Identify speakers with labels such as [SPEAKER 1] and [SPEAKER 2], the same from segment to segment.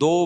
[SPEAKER 1] 2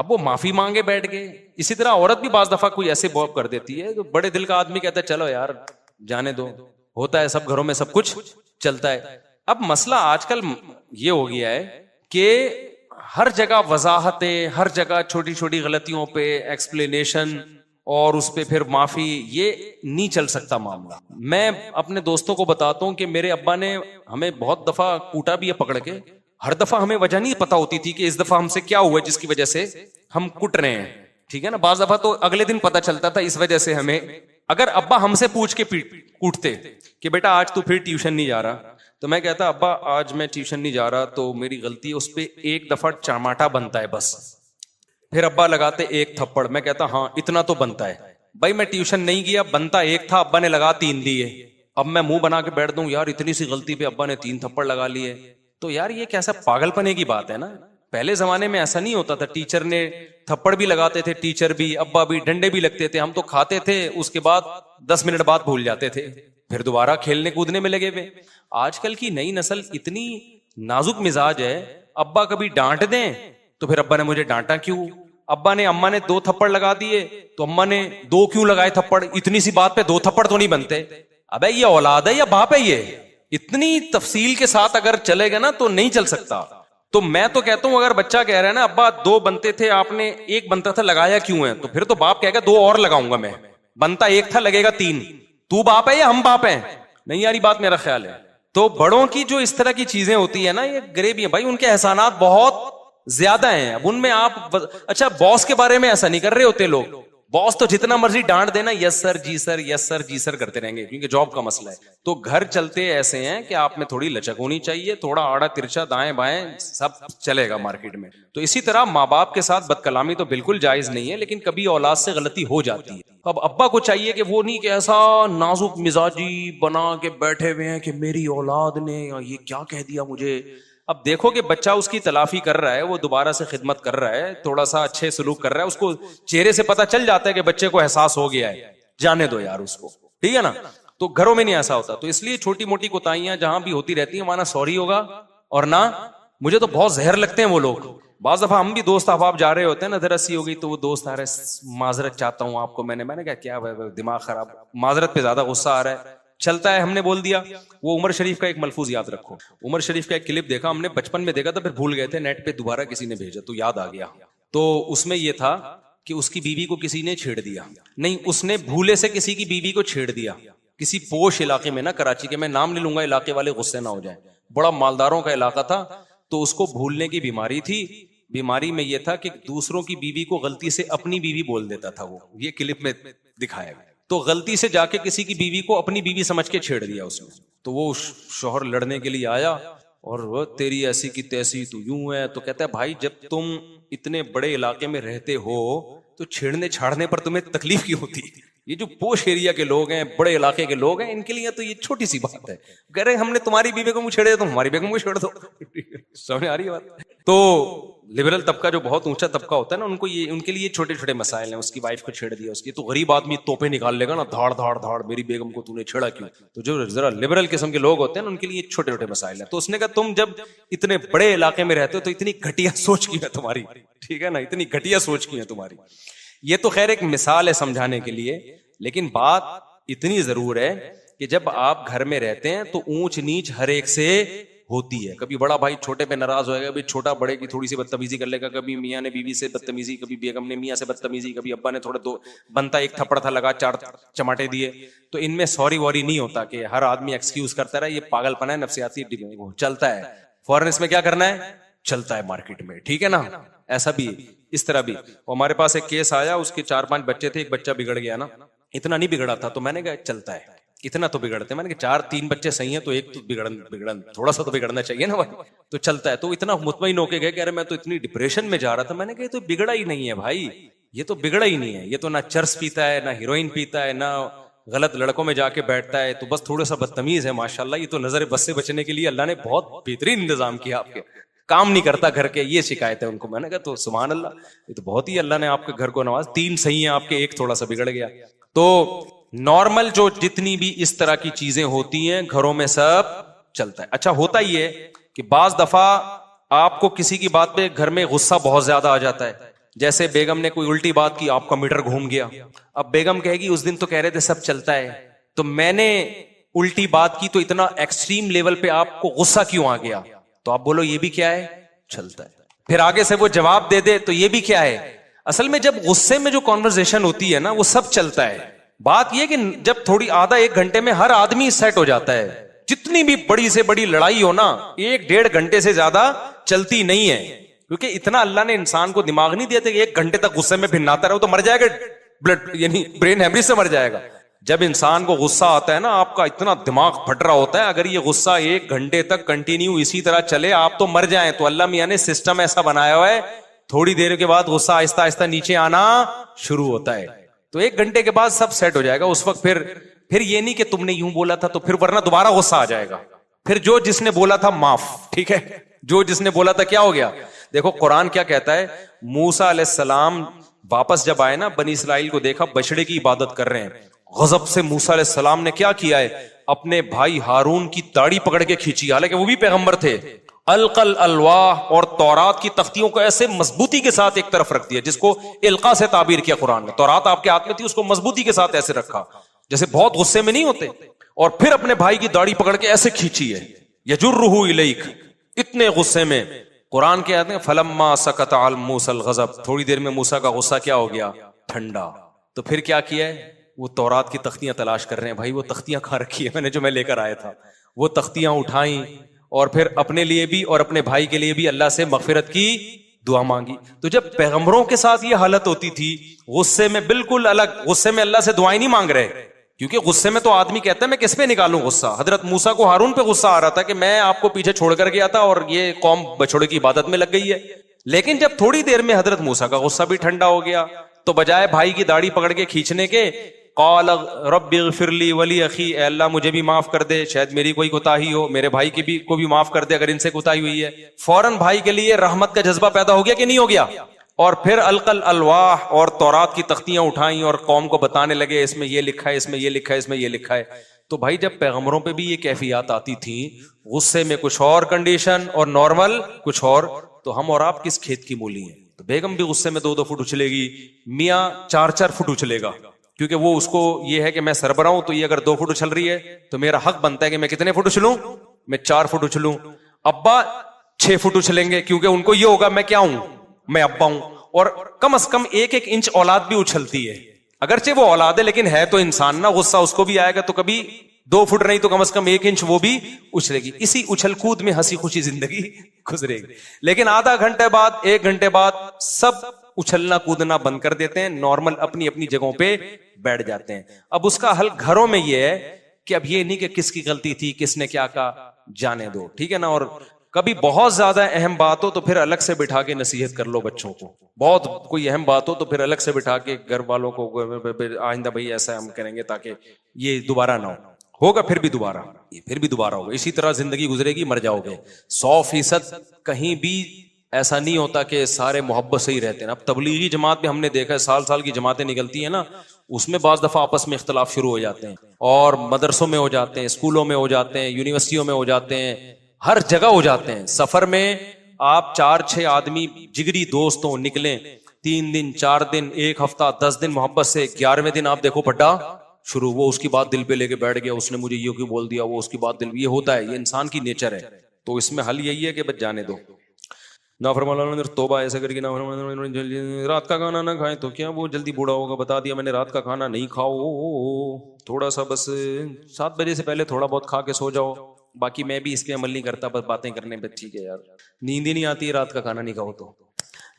[SPEAKER 1] اب وہ معافی مانگے بیٹھ گئے. اسی طرح عورت بھی بعض دفعہ کوئی ایسے بوب کر دیتی ہے تو بڑے دل کا آدمی کہتا ہے چلو یار جانے دو, ہوتا ہے سب گھروں میں, سب کچھ چلتا ہے. اب مسئلہ آج کل یہ ہو گیا ہے کہ ہر جگہ وضاحتیں, ہر جگہ چھوٹی چھوٹی غلطیوں پہ ایکسپلینیشن اور اس پہ پھر معافی, یہ نہیں چل سکتا معاملہ. میں اپنے دوستوں کو بتاتا ہوں کہ میرے ابا نے ہمیں بہت دفعہ کوٹا بھی ہے پکڑ کے, ہر دفعہ ہمیں وجہ نہیں پتا ہوتی تھی کہ اس دفعہ ہم سے کیا ہوا جس کی وجہ سے ہم کٹ رہے ہیں, ٹھیک ہے نا. بعض دفعہ تو اگلے دن پتا چلتا تھا اس وجہ سے ہمیں. اگر ابا ہم سے پوچھ کے کوٹتے کہ بیٹا آج تو پھر ٹیوشن نہیں جا رہا, تو میں کہتا ابا آج میں ٹیوشن نہیں جا رہا تو میری غلطی ہے, اس پہ ایک دفعہ چماٹا بنتا ہے بس. پھر ابا لگاتے ایک تھپڑ, میں کہتا ہاں اتنا تو بنتا ہے. بھائی میں ٹیوشن نہیں گیا, بنتا ایک تھا, ابا نے لگا 3 دیے. اب میں منہ بنا کے بیٹھ دوں یار اتنی سی غلطی پہ ابا نے 3 تھپڑ لگا لیے, تو یار یہ کیسا پاگل پنے کی بات ہے نا. پہلے زمانے میں ایسا نہیں ہوتا تھا, ٹیچر نے تھپڑ بھی لگاتے تھے, ٹیچر بھی, ابا بھی, ڈنڈے بھی لگتے تھے, ہم تو کھاتے تھے, اس کے بعد 10 منٹ بعد بھول جاتے تھے, پھر دوبارہ کھیلنے کودنے میں لگے ہوئے. آج کل کی نئی نسل اتنی نازک مزاج ہے, ابا کبھی ڈانٹ دیں تو پھر ابا نے مجھے ڈانٹا کیوں, ابا نے اما نے 2 تھپڑ لگا دیے تو اما نے 2 کیوں لگائے تھپڑ, اتنی سی بات پہ 2 تھپڑ تو نہیں بنتے. ابے یہ اولاد ہے یا باپ ہے, یہ اتنی تفصیل کے ساتھ اگر چلے گا نا تو نہیں چل سکتا. تو میں تو کہتا ہوں اگر بچہ کہہ رہا ہے نا ابا 2 بنتے تھے آپ نے 1 بنتا تھا لگایا کیوں ہے, تو پھر تو باپ کہے گا 2 اور لگاؤں گا میں, بنتا 1 تھا لگے گا 3. تو باپ ہے یا ہم باپ ہیں, نہیں یاری بات میرا خیال ہے. تو بڑوں کی جو اس طرح کی چیزیں ہوتی ہیں نا یہ غریبی ہے بھائی, ان کے احسانات بہت زیادہ ہیں. اب ان میں آپ اچھا باس کے بارے میں ایسا نہیں کر رہے ہوتے لوگ, باس تو جتنا مرضی ڈانٹ دینا یس سر جی سر یس سر جی سر کرتے رہیں گے کیونکہ جاب کا مسئلہ ہے. تو گھر چلتے ایسے ہیں کہ آپ میں تھوڑی لچک ہونی چاہیے, تھوڑا آڑا ترچا دائیں بائیں سب چلے گا مارکیٹ میں. تو اسی طرح ماں باپ کے ساتھ بد کلامی تو بالکل جائز نہیں ہے, لیکن کبھی اولاد سے غلطی ہو جاتی ہے. اب ابا کو چاہیے کہ وہ نہیں کہ ایسا نازک مزاجی بنا کے بیٹھے ہوئے ہیں کہ میری اولاد نے یہ کیا کہہ دیا مجھے. اب دیکھو کہ بچہ اس کی تلافی کر رہا ہے, وہ دوبارہ سے خدمت کر رہا ہے, تھوڑا سا اچھے سلوک کر رہا ہے, اس کو چہرے سے پتہ چل جاتا ہے کہ بچے کو احساس ہو گیا ہے, جانے دو یار اس کو, ٹھیک ہے نا. تو گھروں میں نہیں ایسا ہوتا, تو اس لیے چھوٹی موٹی کوتاہیاں جہاں بھی ہوتی رہتی ہیں وہاں نہ سوری ہوگا اور نہ, مجھے تو بہت زہر لگتے ہیں وہ لوگ. بعض دفعہ ہم بھی دوست احباب جا رہے ہوتے ہیں نا, ادھر اسی ہو گئی تو وہ دوست آ رہا ہے معذرت چاہتا ہوں آپ کو, میں نے کہا کیا دماغ خراب, معذرت پہ زیادہ غصہ آ رہا ہے, چلتا ہے, ہم نے بول دیا. وہ عمر شریف کا ایک ملفوظ یاد رکھو, عمر شریف کا ایک کلپ دیکھا ہم نے, بچپن میں دیکھا تھا پھر بھول گئے تھے, نیٹ پہ دوبارہ کسی نے بھیجا تو یاد آ گیا. تو اس میں یہ تھا کہ اس کی بیوی کو کسی نے چھیڑ دیا, نہیں اس نے بھولے سے کسی کی بیوی کو چھیڑ دیا, کسی پوش علاقے میں نا کراچی کے, میں نام لے لوں گا علاقے والے غصے نہ ہو جائیں, بڑا مالداروں کا علاقہ تھا. تو اس کو بھولنے کی بیماری تھی, بیماری میں یہ تھا کہ دوسروں کی بیوی کو غلطی سے اپنی بیوی بول دیتا تھا, وہ یہ کلپ میں دکھایا گیا. تو غلطی سے جا کے کسی کی بیوی کو اپنی بیوی سمجھ کے چھیڑ دیا اس نے. تو وہ شوہر لڑنے کے لیے آیا اور وہ تیری ایسی کی تیسی تو یوں ہے, تو کہتا ہے بھائی جب تم اتنے بڑے علاقے میں رہتے ہو تو چھیڑنے چھاڑنے پر تمہیں تکلیف کیوں ہوتی, یہ جو پوش ایریا کے لوگ ہیں, بڑے علاقے کے لوگ ہیں, ان کے لیے تو یہ چھوٹی سی بات ہے. کہہ رہے ہم نے تمہاری بیوی کو منہ چھیڑے تو ہماری بیگم کو چھیڑ دو, سمجھ آ رہی ہے بات. تو لبرل طبقہ جو بہت اونچا طبقہ ہوتا ہے نا, ان کو یہ, ان کے لیے چھوٹے چھوٹے مسائل ہیں. اس کی وائف کو چھیڑ دیا, اس کی, تو غریب آدمی توپے نکال لے گا نا, دھاڑ دھاڑ دھاڑ, میری بیگم کو تو نے چھیڑا کیوں. تو جو ذرا لبرل قسم کے لوگ ہوتے ہیں نا, ان کے لیے چھوٹے چھوٹے مسائل ہیں. تو اس نے کہا تم جب اتنے بڑے علاقے میں رہتے ہو تو اتنی گھٹیا سوچ کی ہے تمہاری, ٹھیک ہے نا, اتنی گھٹیا سوچ کی ہے تمہاری. یہ تو خیر ایک مثال ہے سمجھانے کے لیے, لیکن بات اتنی ضرور ہے کہ جب آپ گھر میں رہتے ہیں تو اونچ نیچ ہر ایک سے ہوتی ہے. کبھی بڑا بھائی چھوٹے پہ ناراض ہوئے گا, کبھی چھوٹا بڑے کی تھوڑی سی بدتمیزی کر لے گا, کبھی میاں نے بیوی سے بدتمیزی, کبھی بیگم نے میاں سے بدتمیزی, کبھی ابا نے تھوڑا دو بنتا 1 تھپڑ تھا لگا 4 چماٹے دیے. تو ان میں سوری ووری نہیں ہوتا کہ ہر آدمی ایکسکیوز کرتا رہے, یہ پاگل پنا ہے, نفسیاتی چلتا ہے. فوراً اس میں کیا کرنا ہے, چلتا ہے مارکیٹ میں, ٹھیک ہے نا. ایسا بھی اس طرح بھی. ہمارے پاس ایک کیس آیا, اس کے 4-5 بچے تھے, ایک بچہ بگڑ گیا نا, اتنا نہیں بگڑا تھا, تو میں نے کہا چلتا ہے, اتنا تو بگڑتے, میں نے کہا 3 بچے صحیح ہیں تو ایک تو بگڑن تھوڑا سا تو بگڑنا چاہیے نا بھائی, تو چلتا ہے. تو اتنا مطمئن ہو کے گئے کہ ارے میں تو اتنی ڈپریشن میں جا رہا تھا, میں نے کہا یہ تو بگڑا ہی نہیں ہے بھائی, یہ تو بگڑا ہی نہیں ہے, یہ تو نہ چرس پیتا ہے, نہ ہیروئن پیتا ہے, نہ غلط لڑکوں میں جا کے بیٹھتا ہے, تو بس تھوڑا سا بدتمیز ہے ماشاءاللہ. یہ تو نظر بس سے بچنے کے لیے اللہ نے بہت بہترین انتظام کیا, آپ کے کام نہیں کرتا گھر کے, یہ شکایت ہے ان کو. میں نے کہا تو سبحان اللہ, یہ تو بہت ہی اللہ نے آپ کے گھر کو نواز, 3 صحیح ہیں آپ کے, ایک تھوڑا سا بگڑ گیا. تو نارمل جو جتنی بھی اس طرح کی چیزیں ہوتی ہیں گھروں میں سب چلتا ہے. اچھا ہوتا ہی ہے کہ بعض دفعہ آپ کو کسی کی بات پہ گھر میں غصہ بہت زیادہ آ جاتا ہے, جیسے بیگم نے کوئی الٹی بات کی, آپ کا میٹر گھوم گیا. اب بیگم کہے گی اس دن تو کہہ رہے تھے سب چلتا ہے, تو میں نے الٹی بات کی تو اتنا ایکسٹریم لیول پہ آپ کو غصہ کیوں آ گیا؟ تو آپ بولو یہ بھی کیا ہے, چلتا ہے. پھر آگے سے وہ جواب دے دے تو یہ بھی کیا ہے. اصل میں جب غصے میں جو کانورسیشن ہوتی ہے نا وہ سب چلتا ہے. بات یہ کہ جب تھوڑی آدھا ایک گھنٹے میں ہر آدمی سیٹ ہو جاتا ہے. جتنی بھی بڑی سے بڑی لڑائی ہو نا 1-1.5 گھنٹے سے زیادہ چلتی نہیں ہے, کیونکہ اتنا اللہ نے انسان کو دماغ نہیں دیا تھا کہ 1 گھنٹے تک غصے میں بھناتا رہو تو مر جائے گا, بلڈ یعنی برین ہیمریج سے مر جائے گا. جب انسان کو غصہ آتا ہے نا, آپ کا اتنا دماغ پھٹ رہا ہوتا ہے, اگر یہ غصہ 1 گھنٹے تک کنٹینیو اسی طرح چلے آپ تو مر جائیں. تو اللہ میاں نے سسٹم ایسا بنایا ہوا ہے, تھوڑی دیر کے بعد غصہ آہستہ آہستہ نیچے آنا شروع ہوتا ہے. تو 1 گھنٹے کے بعد سب سیٹ ہو جائے گا. اس وقت پھر یہ نہیں کہ تم نے یوں بولا تھا تو پھر ورنہ دوبارہ غصہ آ جائے گا. پھر جو جس نے بولا تھا معاف, ٹھیک ہے, جو جس نے بولا تھا کیا ہو گیا. دیکھو قرآن کیا کہتا ہے, موسیٰ علیہ السلام واپس جب آئے نا, بنی اسرائیل کو دیکھا بچڑے کی عبادت کر رہے ہیں. غضب سے موسیٰ علیہ السلام نے کیا کیا ہے, اپنے بھائی ہارون کی داڑھی پکڑ کے کھینچی, حالانکہ وہ بھی پیغمبر تھے. القل الواح اور تورات کی تختیوں کو ایسے مضبوطی کے ساتھ ایک طرف رکھ دیا, جس کو القا سے تعبیر کیا قرآن نے. تورات آپ کے ہاتھ میں تھی, اس کو مضبوطی کے ساتھ ایسے رکھا جیسے بہت غصے میں نہیں ہوتے, اور پھر اپنے بھائی کی داڑھی پکڑ کے ایسے کھینچی ہے, یجرہ الیک, اتنے غصے میں. قرآن کے آتے ہیں فلما سکت عن موسیٰ الغضب, تھوڑی دیر میں موسیٰ کا غصہ کیا ہو گیا, ٹھنڈا. تو پھر کیا کیا ہے, وہ تورات کی تختیاں تلاش کر رہے ہیں. بھائی وہ تختیاں کہاں رکھی ہے, میں نے جو میں لے کر آیا تھا, وہ تختیاں اٹھائیں اور پھر اپنے لیے بھی اور اپنے بھائی کے لیے بھی اللہ سے مغفرت کی دعا مانگی. تو جب پیغمبروں کے ساتھ یہ حالت ہوتی تھی, غصے میں بالکل الگ, غصے میں اللہ سے دعائیں نہیں مانگ رہے, کیونکہ غصے میں تو آدمی کہتا ہے میں کس پہ نکالوں غصہ. حضرت موسیٰ کو ہارون پہ غصہ آ رہا تھا کہ میں آپ کو پیچھے چھوڑ کر گیا تھا اور یہ قوم بچھڑے کی عبادت میں لگ گئی ہے. لیکن جب تھوڑی دیر میں حضرت موسیٰ کا غصہ بھی ٹھنڈا ہو گیا, تو بجائے بھائی کی داڑھی پکڑ کے کھینچنے کے, قال رب اغفر لی ولی اخی, اے اللہ مجھے بھی معاف کر دے, شاید میری کوئی کوتاہی ہو, میرے بھائی کی بھی کو بھی معاف کر دے اگر ان سے کوتاہی ہوئی ہے. فوراً بھائی کے لیے رحمت کا جذبہ پیدا ہو گیا کہ نہیں ہو گیا. اور پھر القل الواح اور تورات کی تختیاں اٹھائیں اور قوم کو بتانے لگے اس میں یہ لکھا ہے, اس میں یہ لکھا ہے, اس میں یہ لکھا ہے. تو بھائی جب پیغمبروں پہ بھی یہ کیفیات آتی تھیں, غصے میں کچھ اور کنڈیشن اور نارمل کچھ اور, تو ہم اور آپ کس کھیت کی مولی ہیں. تو بیگم بھی غصے میں 2-2 فٹ اچھلے گی, میاں 4-4 فٹ اچھلے گا, کیونکہ وہ اس کو یہ ہے کہ میں سربراہ ہوں, تو یہ اگر 2 فٹ اچھل رہی ہے تو میرا حق بنتا ہے کہ میں کتنے فٹ اچھلوں, میں 4 فٹ اچھلوں. ابا 6 فٹ اچھلیں گے, کیونکہ ان کو یہ ہوگا میں کیا ہوں, میں ابا ہوں. اور کم از کم 1-1 انچ اولاد بھی اچھلتی ہے, اگرچہ وہ اولاد ہے لیکن ہے تو انسان نا, غصہ اس کو بھی آئے گا, تو کبھی 2 فٹ نہیں تو کم از کم 1 انچ وہ بھی اچھلے گی. اسی اچھل کود میں ہنسی خوشی زندگی گزرے گی. لیکن آدھا گھنٹے بعد 1 گھنٹے بعد سب اچھلنا کودنا بند کر دیتے ہیں, نارمل اپنی اپنی جگہوں پہ بیٹھ جاتے ہیں. اب اس کا حل گھروں میں یہ ہے کہ اب یہ نہیں کہ کس کی غلطی تھی, کس نے کیا کہا, جانے دو, ٹھیک ہے نا. اور کبھی بہت زیادہ اہم بات ہو تو پھر الگ سے بٹھا کے نصیحت کر لو بچوں کو. بہت کوئی اہم بات ہو تو پھر الگ سے بٹھا کے گھر والوں کو, آئندہ بھائی ایسا ہم کریں گے تاکہ یہ دوبارہ نہ ہو. ہوگا پھر بھی دوبارہ ہوگا. اسی طرح زندگی گزرے گی, مر جاؤ گے. 100% کہیں بھی ایسا نہیں ہوتا کہ سارے محبت سے ہی رہتے ہیں. اب تبلیغی جماعت میں ہم نے دیکھا ہے, سال کی جماعتیں نکلتی ہیں نا, اس میں بعض دفعہ آپس میں اختلاف شروع ہو جاتے ہیں, اور مدرسوں میں ہو جاتے ہیں, اسکولوں میں ہو جاتے ہیں, یونیورسٹیوں میں ہو جاتے ہیں, ہر جگہ ہو جاتے ہیں. سفر میں آپ 4-6 آدمی جگری دوست ہوں, نکلیں 3 دن 4 دن 1 ہفتہ 10 دن محبت سے, 11ویں دن آپ دیکھو پڈا شروع, وہ اس کی بات دل پہ لے کے بیٹھ گیا, اس نے مجھے یہ کیوں بول دیا, وہ اس کی بات دل, یہ ہوتا ہے, یہ انسان کی نیچر ہے. تو اس میں حل یہی ہے کہ بس جانے دو. نافرمان توبہ ایسا کر کے رات کا کھانا نہ کھائیں, تو کیا وہ جلدی بوڑھا ہوگا, بتا دیا میں نے رات کا کھانا نہیں کھاؤ, تھوڑا سا بس 7 بجے سے پہلے تھوڑا بہت کھا کے سو جاؤ. باقی میں بھی اس پہ عمل نہیں کرتا, بس باتیں کرنے پہ. ٹھیک ہے یار, نیند ہی نہیں آتی رات کا کھانا نہیں کھاؤ تو.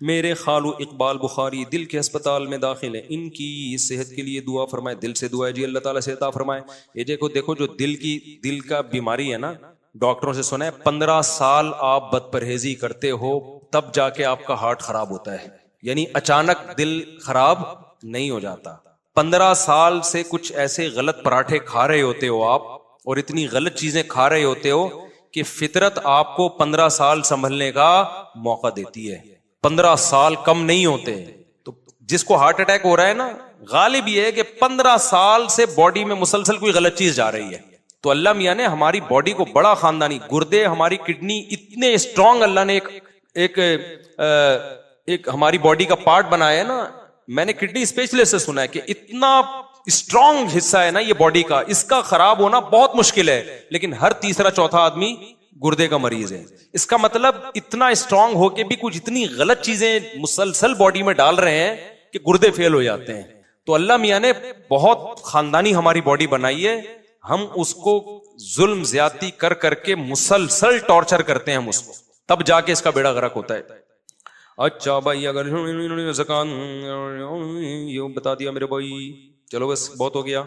[SPEAKER 1] میرے خالو اقبال بخاری دل کے ہسپتال میں داخل ہیں, ان کی صحت کے لیے دعا فرمائے. دل سے دعا ہے جی, اللہ تعالیٰ سے عطا فرمائے. یہ دیکھو جو دل کا بیماری ہے نا, ڈاکٹروں سے سنا ہے 15 سال آپ بد پرہیزی کرتے ہو تب جا کے آپ کا ہارٹ خراب ہوتا ہے. یعنی اچانک دل خراب نہیں ہو جاتا. 15 سال سے کچھ ایسے غلط پراٹھے کھا رہے ہوتے ہو آپ, اور اتنی غلط چیزیں کھا رہے ہوتے ہو کہ فطرت آپ کو 15 سال سنبھلنے کا موقع دیتی ہے. 15 سال کم نہیں ہوتے. تو جس کو ہارٹ اٹیک ہو رہا ہے نا, غالب یہ ہے کہ 15 سال سے باڈی میں مسلسل کوئی غلط چیز جا رہی ہے. تو اللہ میاں نے ہماری باڈی کو بڑا خاندانی, گردے, ہماری کڈنی اتنے اسٹرانگ اللہ نے ایک ہماری باڈی کا پارٹ بنایا ہے نا, میں نے کڈنی اسپیشلسٹ سے سنا ہے کہ اتنا اسٹرانگ حصہ ہے نا یہ باڈی کا, اس کا خراب ہونا بہت مشکل ہے, لیکن ہر تیسرا چوتھا آدمی گردے کا مریض ہے. اس کا مطلب اتنا اسٹرانگ ہو کے بھی کچھ اتنی غلط چیزیں مسلسل باڈی میں ڈال رہے ہیں کہ گردے فیل ہو جاتے ہیں. تو اللہ میاں نے بہت خاندانی ہماری باڈی بنائی ہے, ہم اس کو ظلم زیادتی کر کر کے مسلسل ٹارچر کرتے ہیں ہم اس کو, تب جا کے اس کا بیڑا غرق ہوتا ہے. اچھا بھائی, اگر زکات یہ بتا دیا میرے بھائی, چلو بس بہت ہو گیا.